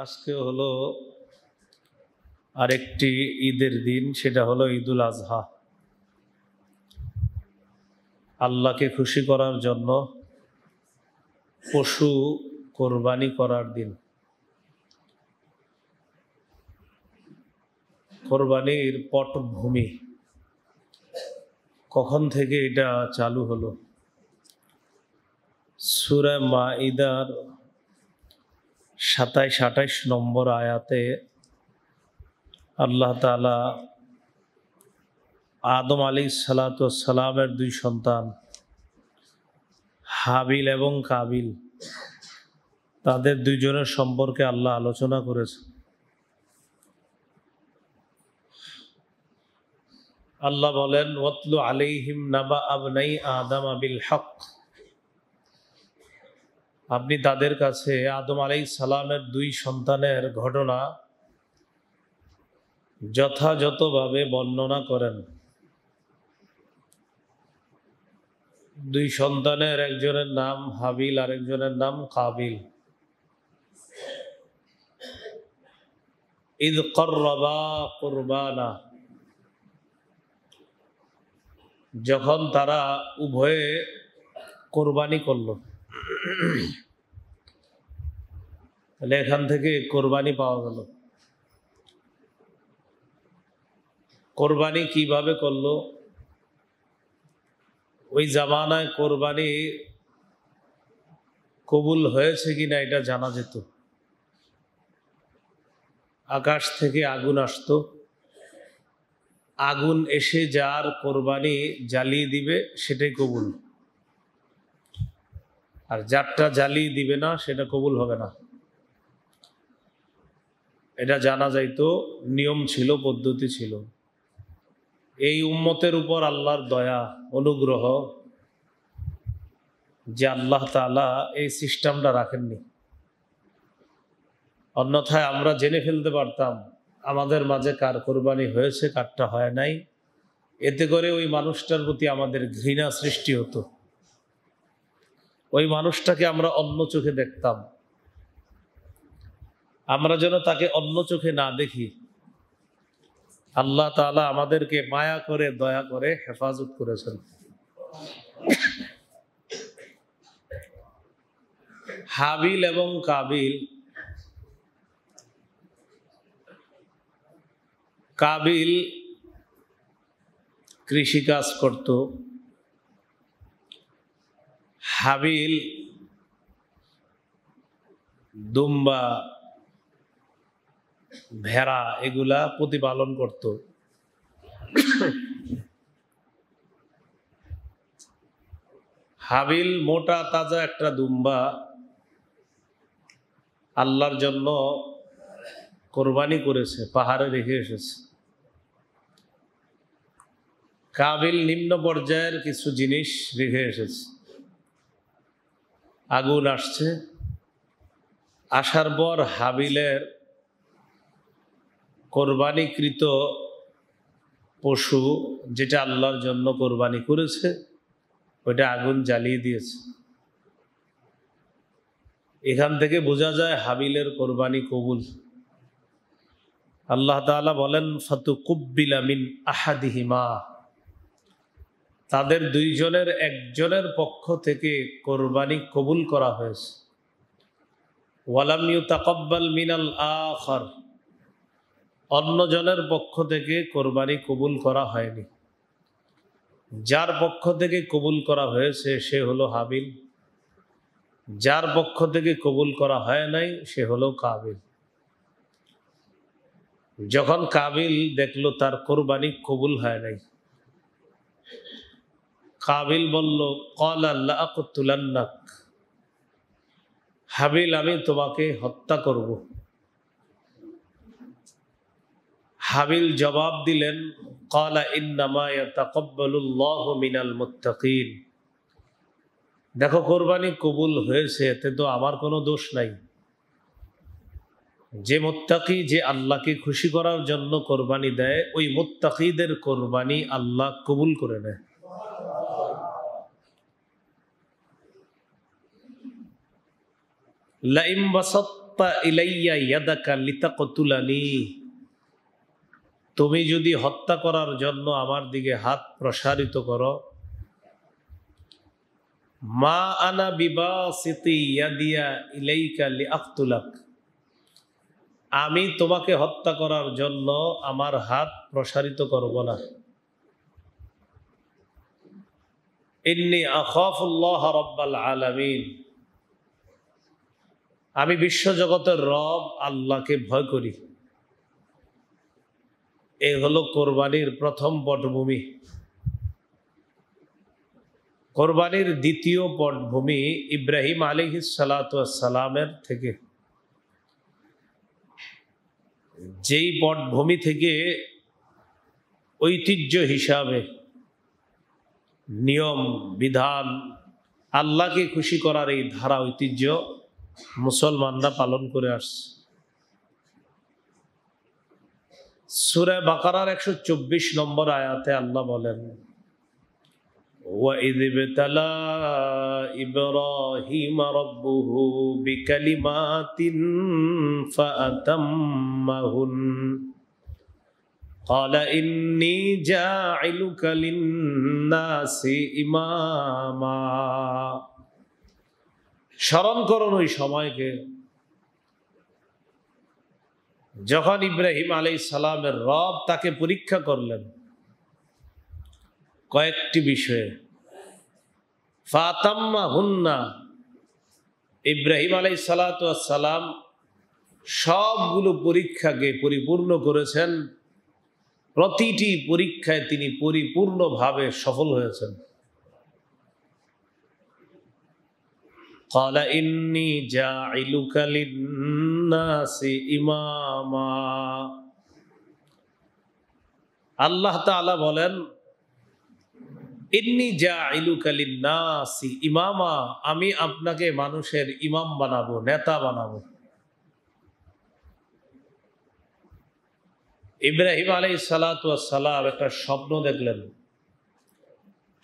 আজকে হলো আরেকটি ঈদের দিন, সেটা হলো ঈদুল আজহা। আল্লাহকে খুশি করার জন্য পশু কোরবানি করার দিন। কোরবানির পটভূমি কখন থেকে এটা চালু হলো? সূরা মাঈদার 27-28 নম্বর আয়াতে আল্লাহ তাআলা আদম আলাইহিসসালামের দুই সন্তান হাবিল এবং কাবিল, তাদের দুইজনের সম্পর্কে আল্লাহ আলোচনা করেছে। আল্লাহ বলেন, ওয়াতলু আলাইহিম নাবা আবনাই আদম বিল হক। আপনি তাদের কাছে আদম আলাইহিসসালামের দুই সন্তানের ঘটনা যথাযথভাবে বর্ণনা করেন। দুই সন্তানের একজনের নাম হাবিল আর একজনের নাম কাবিল। ইদ করবা কুরবানা, যখন তারা উভয়ে কোরবানি করলো। তাহলে এখান থেকে কোরবানি পাওয়া গেল। কোরবানি কিভাবে করলো? ওই জামানায় কোরবানি কবুল হয়েছে কিনা এটা জানা যেত। আকাশ থেকে আগুন আসতো, আগুন এসে যার কোরবানি জ্বালিয়ে দিবে সেটাই কবুল, আর যারটা জ্বালিয়ে দিবে না সেটা কবুল হবে না। এটা জানা যাইতো, নিয়ম ছিল, পদ্ধতি ছিল। এই উম্মতের উপর আল্লাহর দয়া অনুগ্রহ যে আল্লাহ তাআলা এই সিস্টেমটা রাখেননি। অন্যথায় আমরা জেনে ফেলতে পারতাম আমাদের মাঝে কার কোরবানি হয়েছে, কারটা হয় নাই। এতে করে ওই মানুষটার প্রতি আমাদের ঘৃণা সৃষ্টি হতো, ওই মানুষটাকে আমরা অন্য চোখে দেখতাম। আমরা যেন তাকে অন্য চোখে না দেখি, আল্লাহ তাআলা আমাদেরকে মায়া করে দয়া করে হেফাজত করেছেন। হাবিল এবং কাবিল, কাবিল কৃষিকাজ করত, হাবিল দুম্বা ভেড়া এগুলা প্রতিপালন করত। হাবিল মোটা তাজা একটা দুম্বা আল্লাহর জন্য কোরবানি করেছে, পাহাড়ে রেখে এসেছে। কাবিল নিম্ন পর্যায়ের কিছু জিনিস রেখে এসেছে। আগুন আসছে, আসার পর হাবিলের কোরবানিকৃত পশু যেটা আল্লাহর জন্য কোরবানি করেছে ওইটা আগুন জ্বালিয়ে দিয়েছে। এখান থেকে বোঝা যায় হাবিলের কোরবানি কবুল। আল্লাহ তাআলা বলেন, ফাতুকুব্বিলা মিন আহাদিহিমা, তাদের দুইজনের একজনের পক্ষ থেকে কোরবানি কবুল করা হয়েছে। ওয়ালাম ইউতাকাব্বাল মিনাল আখার, অন্যজনের পক্ষ থেকে কোরবানি কবুল করা হয়নি। যার পক্ষ থেকে কবুল করা হয়েছে সে হলো হাবিল, যার পক্ষ থেকে কবুল করা হয় নাই সে হলো কাবিল। যখন কাবিল দেখলো তার কোরবানি কবুল হয় নাই, কাবিল বলল, ক্বালা লাআকতুলান্নাক, হাবিল আমি তোমাকে হত্যা করব। হাবিল জবাব দিলেন, ক্বালা ইন্নামা ইয়াতাকাব্বালুল্লাহু মিনাল মুত্তাকিন, দেখো কোরবানি কবুল হয়েছে, এতে তো আমার কোনো দোষ নাই। যে মুত্তাকি, যে আল্লাহকে খুশি করার জন্য কোরবানি দেয়, ওই মুত্তাকিদের কোরবানি আল্লাহ কবুল করে নেয়। লাইম বাসাত বাসাত্তা ইলাইয়া ইয়াদাকা লিতাকতুলানি, তুমি যদি হত্যা করার জন্য আমার দিকে হাত প্রসারিত করো, মা আনা বিবাসিতি ইয়াদিয়া ইলাইকা লিআকতুলাক, আমি তোমাকে হত্যা করার জন্য আমার হাত প্রসারিত করব না। ইন্নী আখাফুল্লাহ রাব্বাল আলামিন, আমি বিশ্বজগতের রব আল্লাহকে ভয় করি। এই হলো কোরবানির প্রথম পটভূমি। কোরবানির দ্বিতীয় পটভূমি ইব্রাহিম আলাইহিস সালাতু ওয়াস সালামের থেকে, যেই পটভূমি থেকে ঐতিহ্য হিসাবে নিয়ম বিধান আল্লাহকে খুশি করার এই ধারা ঐতিহ্য মুসলমানরা পালন করে আসছে। সূরা বাকারার 124 নম্বর আয়াতে আল্লাহ বলেন, وَإِذِ ابْتَلَى إِبْرَاهِيمَ رَبُّهُ بِكَلِمَاتٍ فَأَتَمَّهُنَّ قَالَ إِنِّي جَاعِلُكَ لِلنَّاسِ إِمَامًا। স্মরণ করুন ওই সময়কে যখন ইব্রাহিম আলাইহিস সালামের রব তাকে পরীক্ষা করলেন কয়েকটি বিষয়ে। ফাতাম্মাহুন্না, ইব্রাহিম আলাইহিস সালাতু ওয়াস সালাম সবগুলো পরীক্ষাকে পরিপূর্ণ করেছেন। প্রতিটি পরীক্ষায় তিনি পরিপূর্ণভাবে সফল হয়েছেন। ক্বালা ইন্নী জাইলুকা লিন-নাসি ইমামা, আল্লাহ তাআলা বলেন, ইন্নী জাইলুকা লিন-নাসি ইমামা, আমি আপনাকে মানুষের ইমাম বানাবো, নেতা বানাবো। ইব্রাহিম আলাইহিস সালাতু ওয়াস সালাম একটা স্বপ্ন দেখলেন,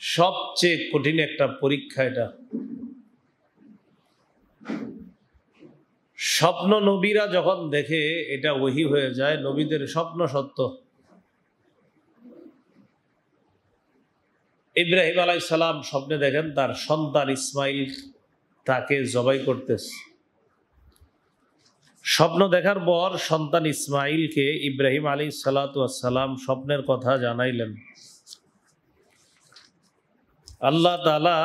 সবচেয়ে কঠিন একটা পরীক্ষা এটা। স্বপ্ন নবীরা যখন দেখে এটা ওহী হয়ে যায়, নবীদের স্বপ্ন সত্য। ইব্রাহিম আলাইহিস সালাম স্বপ্নে দেখেন তার সন্তান ইসমাইল তাকে জবাই করতেছে। স্বপ্ন দেখার পর সন্তান ইসমাইলকে ইব্রাহিম আলাইহিস সালাতু ওয়াস সালাম স্বপ্নের কথা জানাইলেন। আল্লাহ তাআলা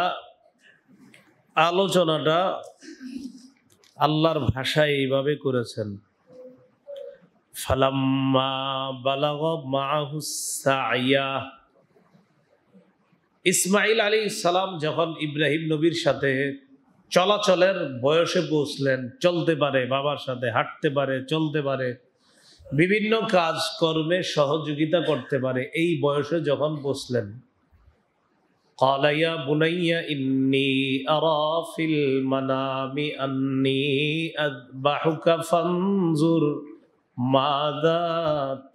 আলোচনাটা আল্লাহর ভাষায় এইভাবে করেছেন, ফালাম্মা বালাগা মাআহুস সা'য়া, ইসমাইল আলাইহিস সালাম যখন ইব্রাহিম নবীর সাথে চলাচলের বয়সে পৌঁছলেন, চলতে পারে, বাবার সাথে হাঁটতে পারে, চলতে পারে, বিভিন্ন কাজ কর্মে সহযোগিতা করতে পারে, এই বয়সে যখন পৌঁছলেন, قال يا بني إني أرى في المنام أني أذبحك فانظر ماذا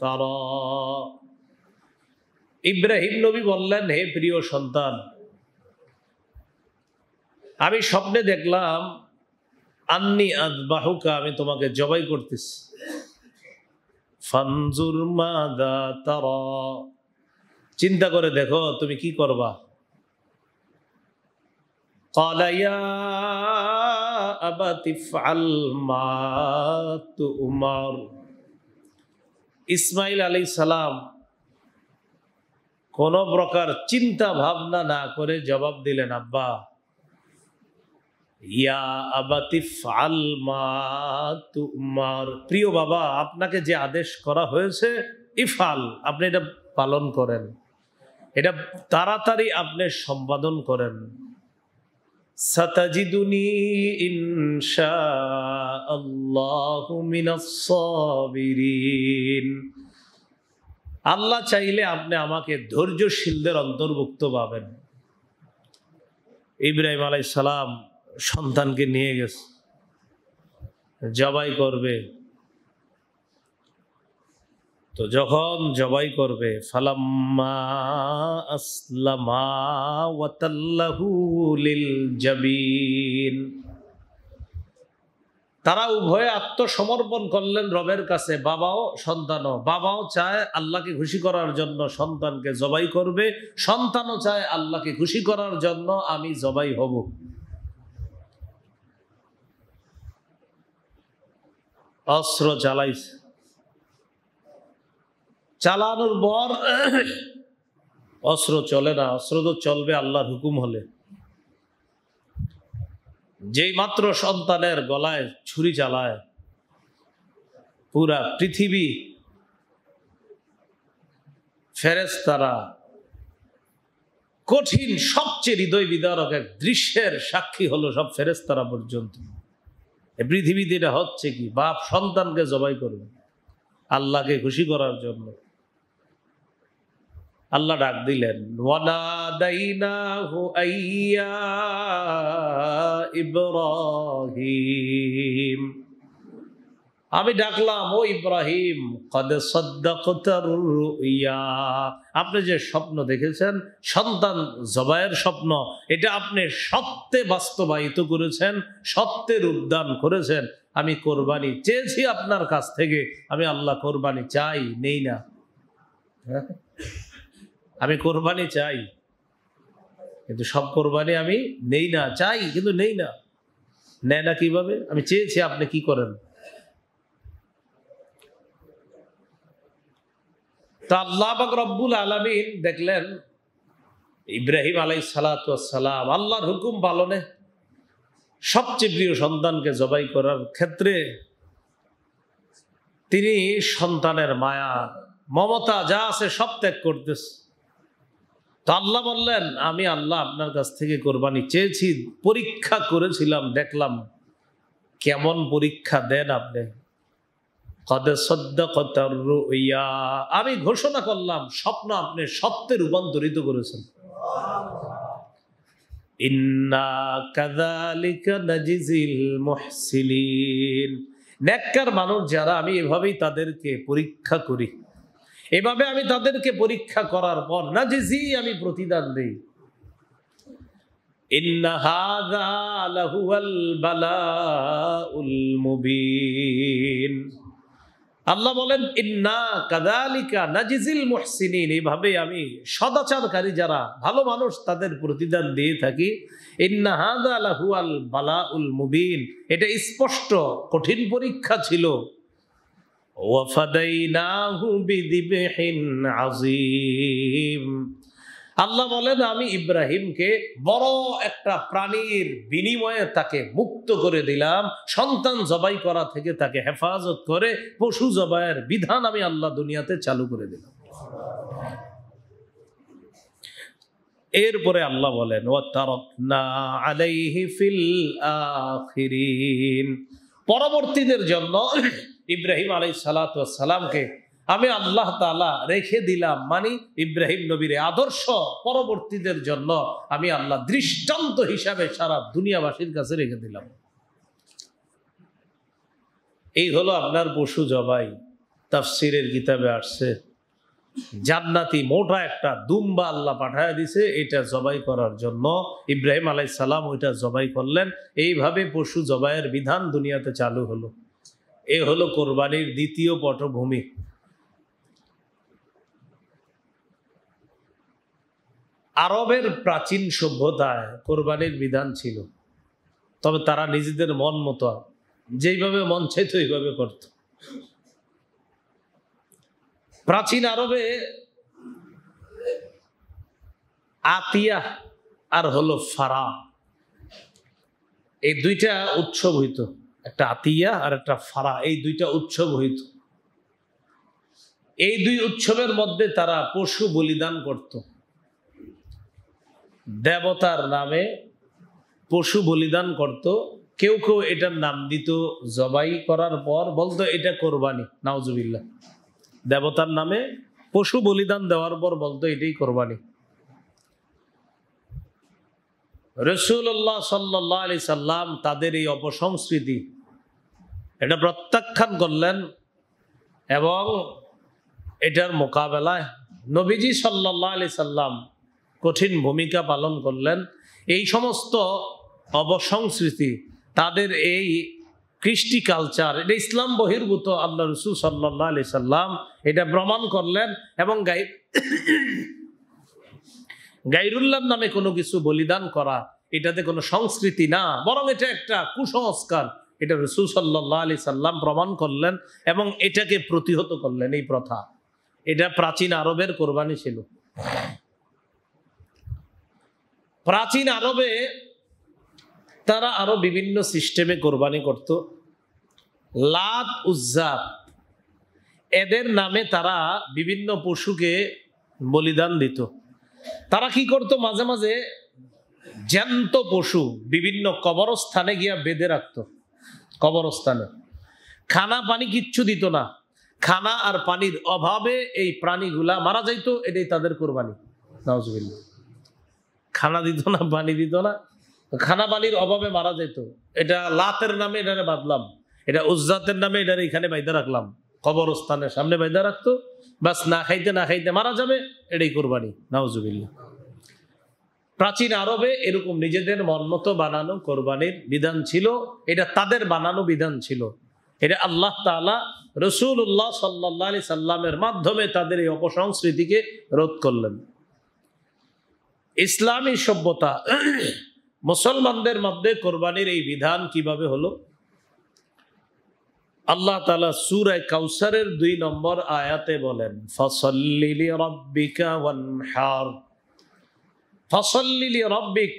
ترى। ইব্রাহিম নবী বললেন, হে প্রিয় সন্তান, আমি স্বপ্নে দেখলাম আন্নি আযবাহুকা, আমি তোমাকে জবাই করতেছি। ফানজুর মাযা তারা, চিন্তা করে দেখো তুমি কি করবা। قال يا أبت افعل ما تؤمر। ইসমাইল আলাইহিস সালাম কোন প্রকার চিন্তা ভাবনা না করে জবাব দিলেন, আব্বা, ইয়া আবাতি ইফআল মা তুমার, প্রিয় বাবা, আপনাকে যে আদেশ করা হয়েছে, ইফআল, আপনি এটা পালন করেন, এটা তাড়াতাড়ি আপনি সম্পাদন করেন। সাতাজিদুনি ইনশাআল্লাহু মিনাস সাবিরিন, আল্লাহ চাইলে আপনি আমাকে ধৈর্যশীলদের অন্তর্ভুক্ত পাবেন। ইব্রাহিম আলাইহিস সালাম সন্তানকে নিয়ে গেছে, জবাই করবে। তো যখন জবাই করবে, ফালাম্মা আসলামা ওয়া তাল্লাহু লিল জাবিন, তারা উভয়ে আত্মসমর্পণ করলেন রবের কাছে, বাবাও সন্তানও। বাবাও চায় আল্লাহকে খুশি করার জন্য সন্তানকে জবাই করবে, সন্তানও চায় আল্লাহকে খুশি করার জন্য আমি জবাই হব। অস্ত্র চালাইছে, চালানোর পর অস্ত্র চলে না। অস্ত্র তো চলবে আল্লাহর হুকুম হলে। যেই মাত্র সন্তানের গলায় ছুরি চালায়, পুরা পৃথিবী ফেরেশতারা কঠিন সবচেয়ে হৃদয় বিদারক এক দৃশ্যের সাক্ষী হলো সব ফেরেশতারা পর্যন্ত। পৃথিবীতে এটা হচ্ছে কি, বাপ সন্তানকে জবাই করবে আল্লাহকে খুশি করার জন্য। আল্লাহ ডাক দিলেন, ওয়ানাদাইনাহু আইয়া ইব্রাহিম, আমি ডাকলাম ও ইব্রাহিম, কদ সাদ্দাকতার রুইয়া, আপনি যে স্বপ্ন দেখেছেন সন্তান জবাইয়ের স্বপ্ন, এটা আপনি সত্যে বাস্তবায়িত করেছেন, সত্যের রূপদান করেছেন। আমি কোরবানি চেয়েছি আপনার কাছ থেকে, আমি আল্লাহ কোরবানি চাই, নেই না। আমি কোরবানি চাই, কিন্তু সব কোরবানি আমি নেই না, চাই কিন্তু নেই না। নেয় না কিভাবে? আমি চেয়েছি, আপনি কি করেন? তা আল্লাহ পাক রব্বুল আলামিন দেখলেন ইব্রাহিম আলাইহিস সালাতু ওয়াস সালাম আল্লাহর হুকুম পালনে সবচেয়ে প্রিয় সন্তানকে জবাই করার ক্ষেত্রে তিনি সন্তানের মায়া মমতা যা আছে সব ত্যাগ করতেছে। তো আল্লাহ বললেন, আমি আল্লাহ আপনার কাছ থেকে কোরবানি চেয়েছি, পরীক্ষা করেছিলাম, দেখলাম কেমন পরীক্ষা দেন আপনি। কদ সাদ্দাকতার রুইয়া, আমি ঘোষণা করলাম স্বপ্ন আপনি সত্যে রূপান্তরিত করেছেন। ইন্না কাযালিকা নাজিজিল মুহসিনিন, নেককার মানুষ যারা আমি এভাবেই তাদেরকে পরীক্ষা করি, এভাবে আমি তাদেরকে পরীক্ষা করার পর নাজিজি, আমি প্রতিদান দেই। ইন্না হাযা লাহুয়াল বালাউল মুবিন, আল্লাহ বলেন ইন্না কাযালিকা নাজিজিল মুহসিনিন, এইভাবে আমি সদাচারকারী যারা ভালো মানুষ তাদের প্রতিদান দিয়ে থাকি। ইন্না হাযা লাহুয়াল বালাউল মুবিন, এটা স্পষ্ট কঠিন পরীক্ষা ছিল। ওয়াফাদাইনাহু বিযিবহিন আযীম, আল্লাহ বলেন আমি ইব্রাহিমকে বড় একটা প্রাণীর বিনিময়ে তাকে মুক্ত করে দিলাম, সন্তান জবাই করা থেকে তাকে হেফাজত করে পশু জবাইয়ের বিধান আমি আল্লাহ দুনিয়াতে চালু করে দিলাম। এরপরে আল্লাহ বলেন ওয়াতারাকনা আলাইহি ফিল আখিরিন, পরবর্তীদের জন্য ইব্রাহিম আলাইহিস সালাতু ওয়াস সালামকে আমি আল্লাহ তাআলা রেখে দিলাম, মানে ইব্রাহিম নবীর আদর্শ পরবর্তীদের জন্য আমি আল্লাহ দৃষ্টান্ত হিসাবে সারা দুনিয়াবাসীর কাছে রেখে দিলাম। এই হলো আপনার পশু জবাই। তাফসীরের কিতাবে আসছে জান্নাতি মোটা একটা দুম্বা আল্লাহ পাঠায় দিছে এটা জবাই করার জন্য। ইব্রাহিম আলাইহিস সালাম ওইটা জবাই করলেন, এইভাবে পশু জবাইয়ের বিধান দুনিয়াতে চালু হলো। এ হলো কোরবানির দ্বিতীয় পটভূমি। আরবের প্রাচীন সভ্যতায় কোরবানির বিধান ছিল, তবে তারা নিজেদের মন মতো যেইভাবে মন চাইত ওইভাবে করত। প্রাচীন আরবে আতিয়া আর হলো ফারা, এই দুইটা উৎসব হইত, একটা আতিয়া আর একটা ফারা, এই দুইটা উৎসব হইত। এই দুই উৎসবের মধ্যে তারা পশু বলিদান করত, দেবতার নামে পশু বলিদান করত। কেউ কেউ এটার নাম দিত জবাই করার পর বলতো এটা কোরবানি, নাউজুবিল্লাহ। দেবতার নামে পশু বলিদান দেওয়ার পর বলতো এটাই কোরবানি। রাসূলুল্লাহ সাল্লাল্লাহু আলাইহি সাল্লাম তাদের এই অপসংস্কৃতি এটা প্রত্যাখ্যান করলেন এবং এটার মোকাবেলায় নবীজি সাল্লাল্লাহু আলাইহি সাল্লাম কঠিন ভূমিকা পালন করলেন। এই সমস্ত অপসংস্কৃতি, তাদের এই কৃষ্টি কালচার, এটা ইসলাম বহির্ভূত। আল্লাহ রাসূল সাল্লাল্লাহু আলাইহি সাল্লাম এটা প্রমাণ করলেন। এবং গায়রুল্লাহর নামে কোনো কিছু বলিদান করা, এটাতে কোনো সংস্কৃতি না, বরং এটা একটা কুসংস্কার। এটা রাসূল সাল্লাল্লাহু আলাইহি সাল্লাম প্রমাণ করলেন এবং এটাকে প্রতিহত করলেন। এই প্রথা, এটা প্রাচীন আরবের কোরবানি ছিল। প্রাচীন আরবে তারা আরো বিভিন্ন সিস্টেমে কোরবানি করত। লাত, উজ্জা, এদের নামে তারা বিভিন্ন পশুকে বলিদান দিত। তারা কি করত, মাঝে মাঝে জ্যান্ত পশু বিভিন্ন কবরস্থানে গিয়া বেঁধে রাখত। কবরস্থানে খানা পানি কিচ্ছু দিত না, খানা আর পানির অভাবে এই প্রাণীগুলা মারা যাইতো। এটাই তাদের কোরবানি। নাউজুবিল্লাহ। খানা দিত না, পানি দিত না, খানা পানির অভাবে মারা যেত। এটা লাতের নামে এটারে বাঁধলাম, এটা উজ্জাতের নামে এটারে এখানে বাইদা রাখলাম, কবরস্থানের সামনে বাইদা রাখতো। বাস না খাইতে না খাইতে মারা যাবে, এটাই কোরবানি। নাউজুবিল্লাহ। প্রাচীন আরবে এরকম নিজেদের মনমতো বানানো কোরবানির বিধান ছিল। এটা তাদের বানানো বিধান ছিল। এটা আল্লাহ তাআলা রাসূলুল্লাহ সাল্লাল্লাহু আলাইহি সাল্লামের মাধ্যমে তাদের এই অপসংস্কৃতিকে রোধ করলেন। ইসলামী সভ্যতা, মুসলমানদের মধ্যে কোরবানির এই বিধান কিভাবে হলো? আল্লাহ তাআলা সূরা কাউসারের 2 নম্বর আয়াতে বলেন, ফাসাল্লি লিরাব্বিকা ওয়ানহার। ফাসাল্লি লিরাব্বিক,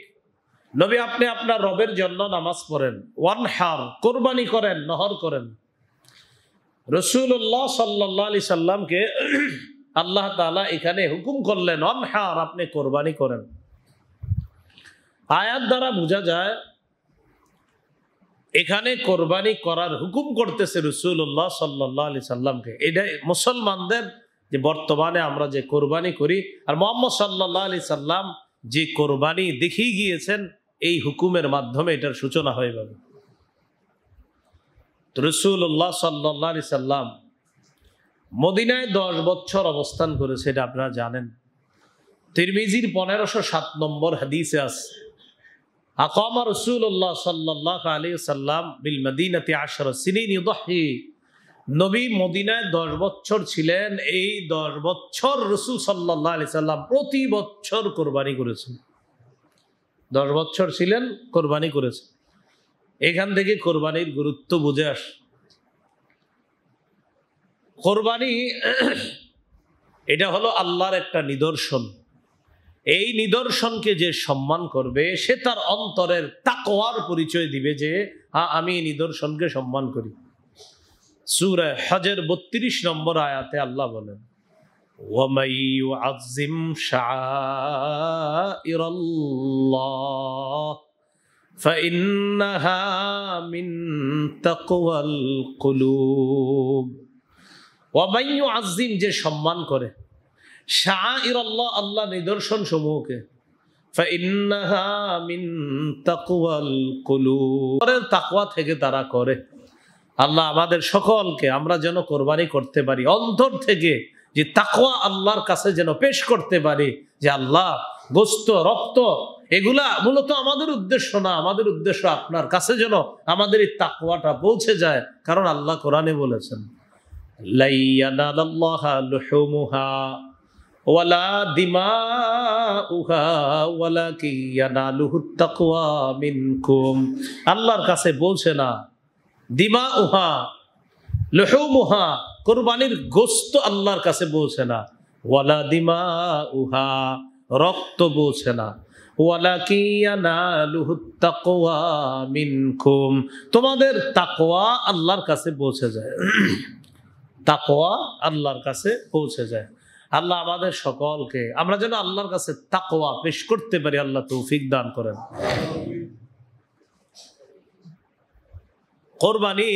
নবী আপনি আপনার রবের জন্য নামাজ পড়েন। ওয়ানহার, কোরবানি করেন, নহর করেন। রাসূলুল্লাহ সাল্লাল্লাহু আলাইহি সাল্লামকে আল্লাহ তাআলা এখানে হুকুম করলেন, ওয়ানহার, আপনি কোরবানি করেন। আয়াত দ্বারা বোঝা যায় এখানে কোরবানি করার হুকুম করতেছে রাসূলুল্লাহ সাল্লাল্লাহু আলাইহি সাল্লামকে। এটা মুসলমানদের যে বর্তমানে আমরা যে কোরবানি করি, আর মুহাম্মদ সাল্লাল্লাহু আলাইহি সাল্লাম যে কোরবানি দেখিয়ে গিয়েছেন, এই হুকুমের মাধ্যমে এটার সূচনা হয়ে যাবে। রাসূলুল্লাহ সাল্লাল্লাহু আলাইহি সাল্লাম মদিনায় 10 বছর অবস্থান করেছে, এটা আপনারা জানেন। তিরমিজির 1507 নম্বর হাদিসে আছে, আকামা রাসূলুল্লাহ সাল্লাল্লাহু আলাইহি সাল্লাম বিল মদিনাতি 10 সিনিন ইউদহি। নবী মদিনায় 10 বছর ছিলেন। এই 10 বছর রাসূল সাল্লাল্লাহু আলাইহি সাল্লাম প্রতি বছর কোরবানি করেছেন। 10 বছর ছিলেন, কোরবানি করেছেন। এখান থেকে কোরবানির গুরুত্ব বুঝে আসে। কোরবানি এটা হলো আল্লাহর একটা নিদর্শন। এই নিদর্শনকে যে সম্মান করবে, সে তার অন্তরের তাকওয়ার পরিচয় দিবে যে হ্যাঁ, আমি এই নিদর্শনকে সম্মান করি। সূরা হজের 32 নম্বর আয়াতে আল্লাহ বলেন, ওয়ামাই ইউআযযিম শাআইরাল্লাহ ফাইন্নাহা মিন তাকওয়াল কুলুব। ওয়ামাই ইউআযযিম, যে সম্মান করে, শাআইরাল্লাহ, আল্লাহ নিদর্শন সমূহকে, ফাইন্নাহা মিন তাকওয়াল কুলুব, তাকওয়া থেকে তারা করে। আল্লাহ আমাদের সকলকে, আমরা যেন কোরবানি করতে পারি অন্তর থেকে, যে তাকওয়া আল্লাহর কাছে যেন পেশ করতে পারি, যে আল্লাহ গোস্ত রক্ত এগুলা মূলত আমাদের উদ্দেশ্য না, আমাদের উদ্দেশ্য আপনার কাছে যেন আমাদের এই তাকওয়াটা পৌঁছে যায়। কারণ আল্লাহ কোরআনে বলেছেন, লা ইয়ানালাল্লাহা লুহুমুহা ওয়ালা দিমাউহা ওয়ালাকিন ইয়ানালুহুত তাকওয়া মিনকুম। আল্লাহর কাছে বলছে না দিমাউহা লুহুমুহা, কুরবানির গোশত আল্লাহর কাছে বলছে না, ওয়ালা দিমাউহা, রক্ত বলছে না, ওয়ালাকিন ইয়ানালুহুত তাকওয়া মিনকুম, তোমাদের তাকওয়া আল্লাহর কাছে পৌঁছে যায়। তাকওয়া আল্লাহর কাছে পৌঁছে যায়। আল্লাহ আমাদের সকলকে, আমরা যেন আল্লাহর কাছে তাকওয়া পেশ করতে পারি, আল্লাহ তৌফিক দান করেন। কোরবানি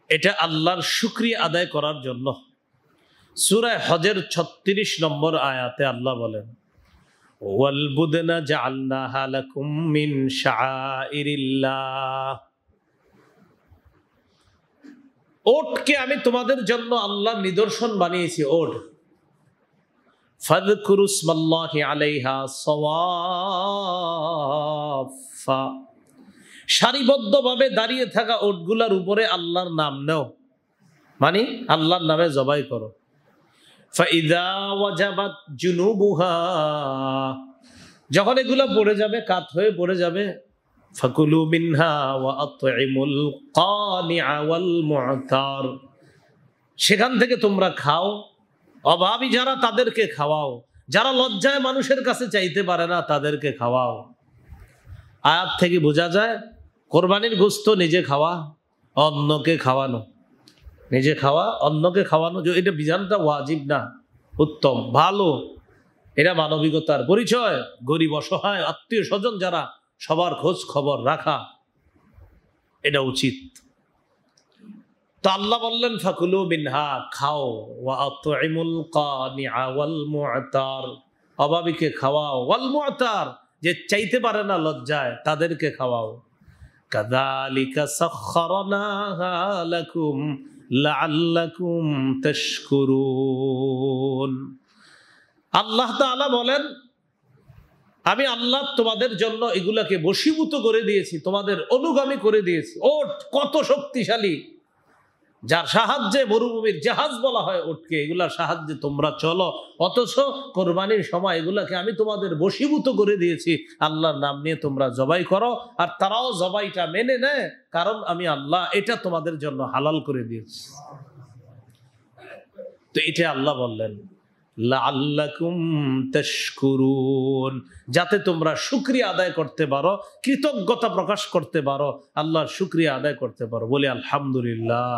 এটা আল্লাহর শুকরিয়া আদায় করার জন্য। সূরা হজের 36 নম্বর আয়াতে আল্লাহ বলেন, ওয়াল বুদনা জাআলনাহা লাকুম মিন শাআইরিল্লাহ। ওটকে আমি তোমাদের জন্য আল্লাহর নিদর্শন বানিয়েছি। ওট, ফাযকুরু ইসমাল্লাহি আলাইহা সাওয়াফা, সারিবদ্ধভাবে দাঁড়িয়ে থাকা উটগুলার উপরে আল্লাহর নাম নাও, মানে আল্লাহর নামে জবাই করো। ফাইদা ওয়াজাবাত জুনুবুহা, যখন এগুলা পড়ে যাবে, কাত হয়ে পড়ে যাবে, ফাকুলু মিনহা ওয়া আতইমুল কানিআ ওয়াল মু'তার, সেখান থেকে তোমরা খাও, অভাবী যারা তাদেরকে খাওয়াও, যারা লজ্জায় মানুষের কাছে চাইতে পারে না তাদেরকে খাওয়াও। আয়াত থেকে বোঝা যায় কোরবানির গোশত নিজে খাওয়া, অন্যকে খাওয়ানো, নিজে খাওয়া অন্যকে খাওয়ানো, এটা বিধানটা ওয়াজিব না, উত্তম, ভালো, এটা মানবিকতার পরিচয়। গরিব অসহায় আত্মীয় স্বজন যারা, সবার খোঁজ খবর রাখা, এটা উচিত। তো আল্লাহ বললেন ফাকুলু মিনহা, খাও, ওয়া আতইমুল কানিআ ওয়াল মু'তার, অভাবীকে খাওয়াও, ওয়াল মু'তার, যে চাইতে পারে না লজ্জায় তাদেরকে খাওয়াও। কাযালিকা সাখখারনাহা লাকুম লাআল্লাকুম তাশকুরুন। আল্লাহ তাআলা বলেন আমি আল্লাহ তোমাদের জন্য এগুলাকে বশীভূত করে দিয়েছি, তোমাদের অনুগামী করে দিয়েছি। ওট কত শক্তিশালী, যার সাহায্যে মরুভূমির জাহাজ বলা হয় ওটকে, এগুলার সাহায্যে তোমরা চলো, অথচ কোরবানির সময় এগুলাকে আমি তোমাদের বশীভূত করে দিয়েছি, আল্লাহর নাম নিয়ে তোমরা জবাই করো। আর তারাও জবাইটা মেনে নেয়, কারণ আমি আল্লাহ এটা তোমাদের জন্য হালাল করে দিয়েছি। তো এটা আল্লাহ বললেন লাআল্লাকুম তাশকুরুন, যাতে তোমরা শুকরিয়া আদায় করতে পারো, কৃতজ্ঞতা প্রকাশ করতে পারো, আল্লাহর শুকরিয়া আদায় করতে পারো। বলি আলহামদুলিল্লাহ।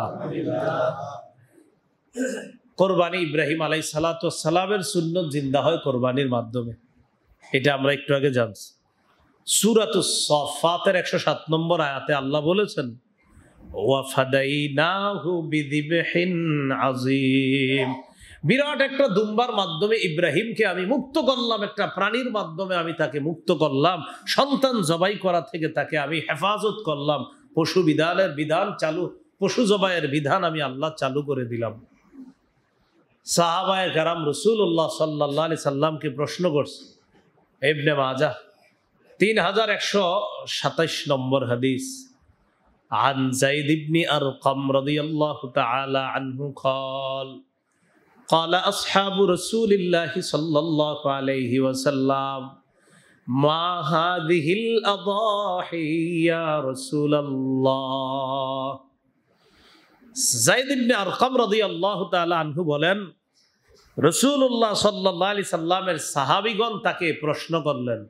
কোরবানি ইব্রাহিম আলাইহিস সালাতু ওয়াস সালামের সুন্নাত জিন্দা হয় কোরবানির মাধ্যমে, এটা আমরা একটু আগে জানছি। সূরাতুস সাফফাতের 107 নম্বর আয়াতে আল্লাহ বলেছেন ওয়া ফাদাইনাহু বিযিবহিন আযীম, বিরাট একটা দুম্বার মাধ্যমে ইব্রাহিমকে আমি মুক্ত করলাম, একটা প্রাণীর মাধ্যমে আমি তাকে মুক্ত করলাম, সন্তান জবাই করা থেকে তাকে আমি হেফাজত করলাম। পশু বিধানের বিধান চালু, পশু জবাইয়ের বিধান আমি আল্লাহ চালু করে দিলাম। সাহাবায়ে কেরাম রাসূলুল্লাহ সাল্লাল্লাহু আলাইহি সাল্লামকে প্রশ্ন করছে, ইবনে মাজাহ 3127 নম্বর হাদিস, আন যায়েদ ইবনে আরকাম রাদিয়াল্লাহু তাআলা আনহু قال قال أصحاب رسول الله صلى الله عليه وسلم ما هذه الأضاحي يا رسول الله। যায়েদ ইবনে আরকাম রাদিয়াল্লাহু তাআলা আনহু বলেন রাসূলুল্লাহ সাল্লাল্লাহু আলাইহি সাল্লামের সাহাবীগণ তাকে প্রশ্ন করলেন,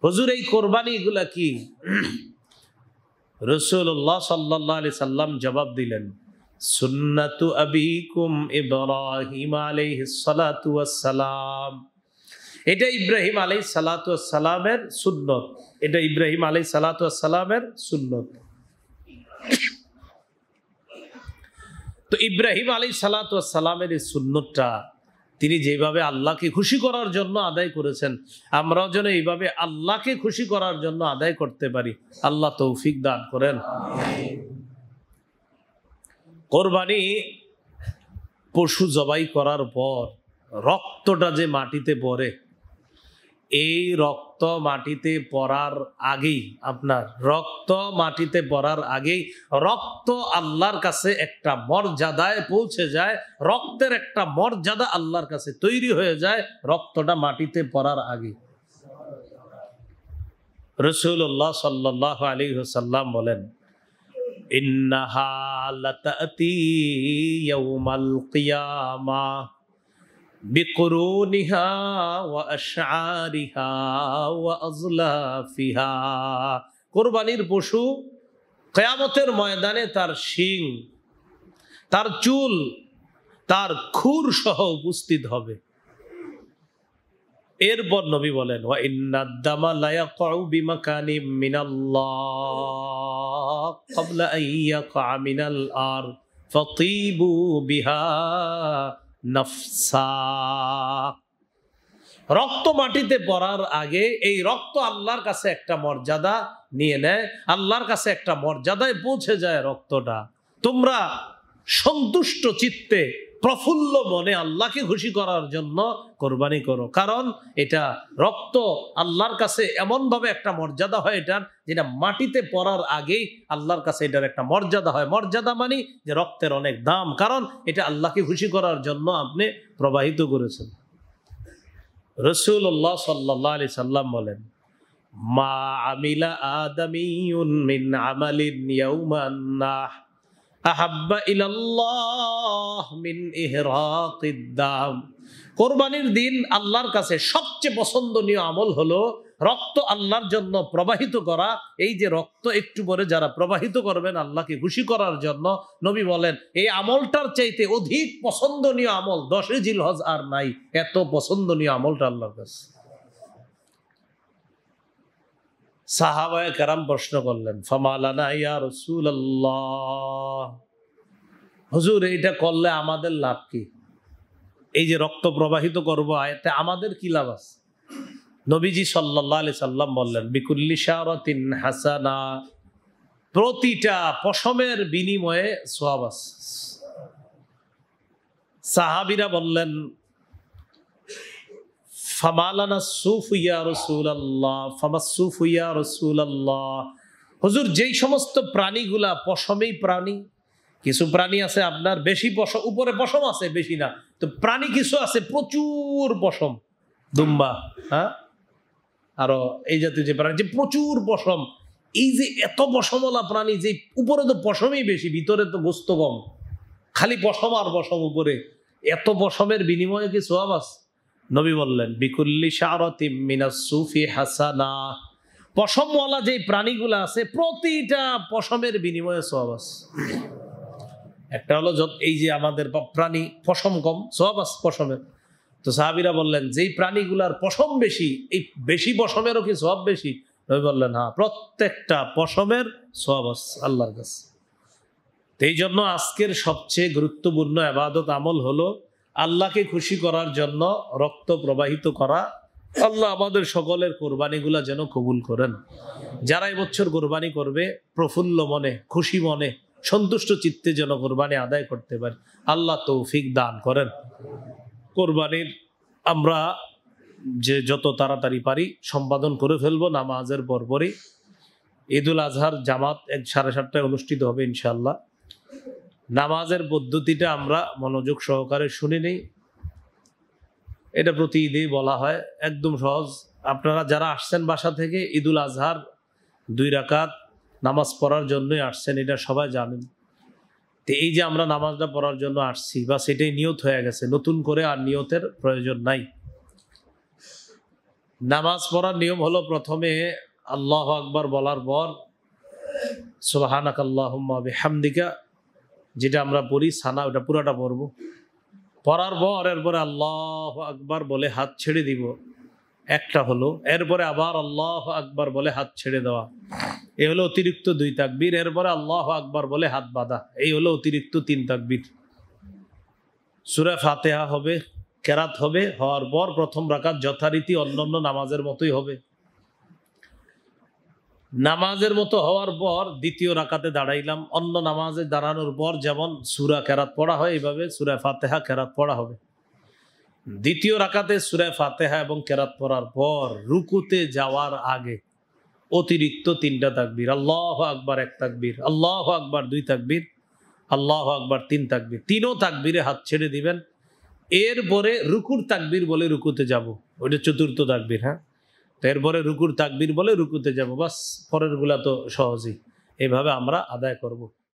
হুজুর এই কোরবানি এগুলা কি? রাসূলুল্লাহ সাল্লাল্লাহু আলাইহি সাল্লাম জবাব দিলেন সুন্নাতু আবিকুম ইব্রাহিম আলাইহিস সালাতু ওয়াস সালাম, এটা ইব্রাহিম আলাইহিস সালাতু ওয়াস সালামের সুন্নত, এটা ইব্রাহিম আলাইহিস সালাতু ওয়াস সালামের সুন্নত। তো ইব্রাহিম আলাইহিস সালাতু ওয়াস সালামের এই সুন্নতটা তিনি যেভাবে আল্লাহকে খুশি করার জন্য আদায় করেছেন, আমরাও যেন এইভাবে আল্লাহকে খুশি করার জন্য আদায় করতে পারি, আল্লাহ তৌফিক দান করেন। কোরবানি পশু জবাই করার পর রক্তটা যে মাটিতে পড়ে, এই রক্ত মাটিতে পড়ার আগেই, আপনার রক্ত মাটিতে পড়ার আগেই রক্ত আল্লাহর কাছে একটা মর্যাদায় পৌঁছে যায়, রক্তের একটা মর্যাদা আল্লাহর কাছে তৈরি হয়ে যায় রক্তটা মাটিতে পড়ার আগে। রাসূলুল্লাহ সাল্লাল্লাহু আলাইহি ওয়াসাল্লাম বলেন ইন্নাহা লাতাতি ইয়াউমাল কিয়ামাহ বিকুরুনিহা ওয়া আশআরিহা ওয়া আযলাফিহা, কুরবানির পশু কিয়ামতের ময়দানে তার শিং, তার চুল, তার খুর সহ উপস্থিত হবে। এরপর নবী বলেন ওয়া ইন্নাদ দামা লা ইয়াকউ বিমাকানিম মিনাল্লাহ ক্বাবলা আন ইয়াকা মিনাল আরদ ফাতিবু বিহা নাফসা, রক্ত মাটিতে পড়ার আগে এই রক্ত আল্লাহর কাছে একটা মর্যাদা নিয়ে নেয়, আল্লাহর কাছে একটা মর্যাদায় পৌঁছে যায় রক্তটা। তোমরা সন্তুষ্ট চিত্তে প্রফুল্ল মনে আল্লাহকে খুশি করার জন্য কোরবানি করো, কারণ এটা রক্ত আল্লাহর কাছে এমনভাবে একটা মর্যাদা হয় এটার, যেটা মাটিতে পড়ার আগেই আল্লাহর কাছে এটার একটা মর্যাদা হয়। মর্যাদা মানে যে রক্তের অনেক দাম, কারণ এটা আল্লাহকে খুশি করার জন্য আপনি প্রবাহিত করেছেন। রাসূলুল্লাহ সাল্লাল্লাহু আলাইহি সাল্লাম বলেন, মা আমিলা আদামিয়ুন মিন আমালিন ইয়াউমান নাহ আহাব্বা ইলাল্লাহ মিন ইহরাকিদ দাম। কোরবানির দিন আল্লাহর কাছে সবচেয়ে পছন্দনীয় আমল হলো রক্ত আল্লাহর জন্য প্রবাহিত করা। এই যে রক্ত একটু পরে যারা প্রবাহিত করবেন আল্লাহকে খুশি করার জন্য, নবী বলেন এই আমলটার চাইতে অধিক পছন্দনীয় আমল 10 জিলহজ আর নাই। এত পছন্দনীয় আমলটা আল্লাহর কাছে। সাহাবায়ে কেরাম প্রশ্ন করলেন, ফামালানা ইয়া রাসূলুল্লাহ, হুজুর এইটা করলে আমাদের লাভ কি? এই যে রক্ত প্রবাহিত করবো এতে আমাদের কি লাভ আছে? নবীজি সাল্লাল্লাহু আলাইহি সাল্লাম বললেন, বিকুল্লি শারাতিন হাসানা, প্রতিটা পশমের বিনিময়ে সওয়াব আছে। সাহাবীরা বললেন, ফামালানা সুফ ইয়া রাসূলুল্লাহ, ফামাসসুফ ইয়া রাসূলুল্লাহ, হুজুর যেই সমস্ত প্রাণীগুলা পশমেই প্রাণী, কিছু প্রাণী আছে আপনার বেশি পশম, উপরে পশম আছে বেশি না, তো প্রাণী কিছু আছে প্রচুর পশম, দুম্বা, হ্যাঁ, আরো এই জাতীয় যে প্রাণী যে প্রচুর পশম, এই যে এত পশমওয়ালা প্রাণী, যে উপরে তো পশমই বেশি, ভিতরে তো গোস্ত কম, খালি পশম আর পশম উপরে, এত পশমের বিনিময়ে কি সওয়াব আছে? নবী বললেন, বিকুল্লি শারাতিম মিনাস সুফি হাসানা, পশমওয়ালা যে প্রাণীগুলো আছে প্রতিটা পশমের বিনিময়ে সওয়াব আছে। একটা হলো এই যে আমাদের প্রাণী পশম কম, সওয়াব আছে পশমের। তো সাহাবীরা বললেন, যেই প্রাণীগুলার পশম বেশি, এই বেশি পশমেরও কি সওয়াব বেশি? নবী বললেন, হ্যাঁ, প্রত্যেকটা পশমের সওয়াব আছে আল্লাহর কাছে। এই জন্য আজকের সবচেয়ে গুরুত্বপূর্ণ ইবাদত আমল হলো আল্লাহকে খুশি করার জন্য রক্ত প্রবাহিত করা। আল্লাহ আমাদের সকলের কোরবানিগুলা যেন কবুল করেন। যারা এবছর কোরবানি করবে প্রফুল্ল মনে, খুশি মনে, সন্তুষ্ট চিত্তে যেন কোরবানি আদায় করতে পারে, আল্লাহ তৌফিক দান করেন। কোরবানির আমরা যে যত তাড়াতাড়ি পারি সম্পাদন করে ফেলবো নামাজের পরপরই। ঈদুল আজহার জামাত 7:30টায় অনুষ্ঠিত হবে ইনশাআল্লাহ। নামাজের পদ্ধতিটা আমরা মনোযোগ সহকারে শুনে নেই। এটা প্রতি ঈদেই বলা হয়, একদম সহজ। আপনারা যারা আসছেন বাসা থেকে ঈদুল আজহার 2 রাকাত নামাজ পড়ার জন্যই আসছেন, এটা সবাই জানেন। তো এই যে আমরা নামাজটা পড়ার জন্য আসছি, বা সেটাই নিয়ত হয়ে গেছে, নতুন করে আর নিয়তের প্রয়োজন নাই। নামাজ পড়ার নিয়ম হলো প্রথমে আল্লাহু আকবার বলার পর সুবহানাকাল্লাহুম্মা বিহামদিকা, যেটা আমরা পড়ি সানা, ওটা পুরাটা পড়ব। পড়ার পর এরপরে আল্লাহু আকবার বলে হাত ছেড়ে দিব, একটা হলো। এরপরে আবার আল্লাহু আকবার বলে হাত ছেড়ে দেওয়া, এই হলো অতিরিক্ত 2 তাকবীর। এরপরে আল্লাহু আকবার বলে হাত বাঁধা, এই হলো অতিরিক্ত 3 তাকবীর। সূরা ফাতিহা হবে, কেরাত হবে, হওয়ার পর প্রথম রাকাত যথারীতি অন্যান্য নামাজের মতোই হবে। নামাজের মতো হওয়ার পর দ্বিতীয় রাকাতে দাঁড়াইলাম। অন্য নামাজে দাঁড়ানোর পর যেমন সূরা কেরাত পড়া হয়, এইভাবে সূরা ফাতিহা কেরাত পড়া হবে। দ্বিতীয় রাকাতে সূরা ফাতিহা এবং কেরাত পড়ার পর রুকুতে যাওয়ার আগে অতিরিক্ত 3টা তাকবীর, আল্লাহু আকবার 1 তাকবীর, আল্লাহু আকবার 2 তাকবীর, আল্লাহু আকবার 3 তাকবীর। 3ও তাকবীরে হাত ছেড়ে দিবেন। এরপরে রুকুর তাকবীর বলে রুকুতে যাব, ওইটা 4র্থ তাকবীর। হ্যাঁ, এরপরে রুকুর তাকবীর বলে রুকুতে যাব, বাস। পরের গুলা তো সহজই, এইভাবে আমরা আদায় করব।